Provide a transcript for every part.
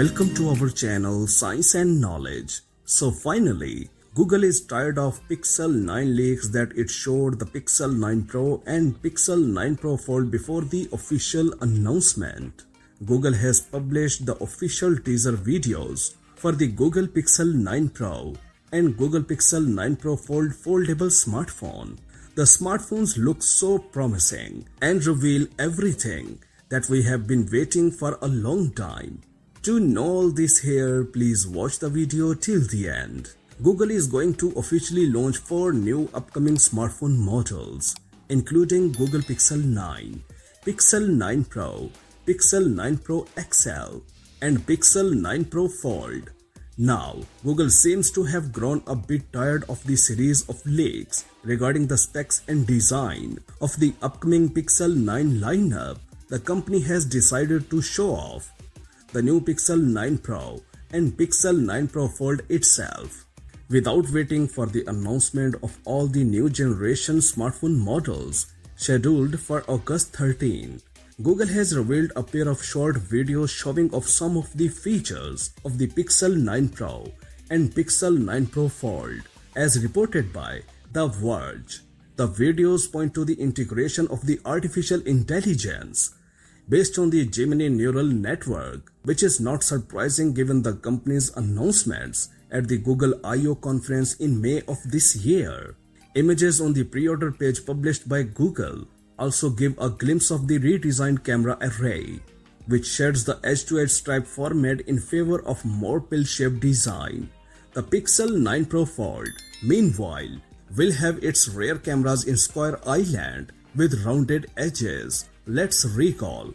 Welcome to our channel Science and Knowledge. So finally, Google is tired of Pixel 9 leaks that it showed the Pixel 9 Pro and Pixel 9 Pro Fold before the official announcement. Google has published the official teaser videos for the Google Pixel 9 Pro and Google Pixel 9 Pro Fold foldable smartphone. The smartphones look so promising and reveal everything that we have been waiting for a long time. To know all this here, please watch the video till the end. Google is going to officially launch 4 new upcoming smartphone models, including Google Pixel 9, Pixel 9 Pro, Pixel 9 Pro XL, and Pixel 9 Pro Fold. Now, Google seems to have grown a bit tired of the series of leaks regarding the specs and design of the upcoming Pixel 9 lineup. The company has decided to show off the new Pixel 9 Pro and Pixel 9 Pro Fold itself. Without waiting for the announcement of all the new generation smartphone models scheduled for August 13, Google has revealed a pair of short videos showing off some of the features of the Pixel 9 Pro and Pixel 9 Pro Fold, as reported by The Verge. The videos point to the integration of the artificial intelligence based on the Gemini neural network, which is not surprising given the company's announcements at the Google I/O conference in May of this year. Images on the pre-order page published by Google also give a glimpse of the redesigned camera array, which sheds the edge-to-edge stripe format in favor of more pill-shaped design. The Pixel 9 Pro Fold, meanwhile, will have its rear cameras in square island with rounded edges. Let's recall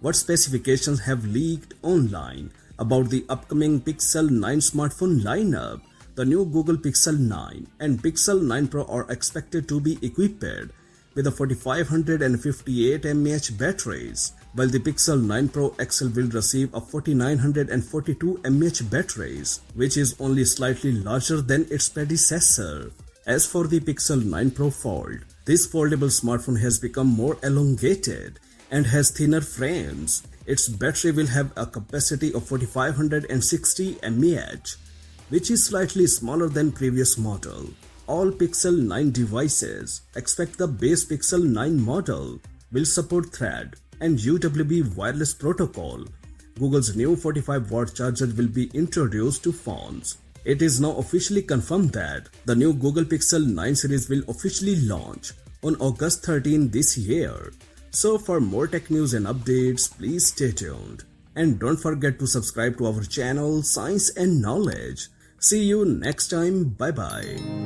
what specifications have leaked online about the upcoming Pixel 9 smartphone lineup. The new Google Pixel 9 and Pixel 9 Pro are expected to be equipped with a 4558 mAh batteries, while the Pixel 9 Pro XL will receive a 4942 mAh batteries, which is only slightly larger than its predecessor. As for the Pixel 9 Pro Fold, this foldable smartphone has become more elongated and has thinner frames. Its battery will have a capacity of 4560 mAh, which is slightly smaller than previous model. All Pixel 9 devices, except the base Pixel 9 model, will support Thread and UWB wireless protocol. Google's new 45-watt charger will be introduced to phones. It is now officially confirmed that the new Google Pixel 9 series will officially launch on August 13 this year. So for more tech news and updates, please stay tuned. And don't forget to subscribe to our channel Science and Knowledge. See you next time. Bye bye.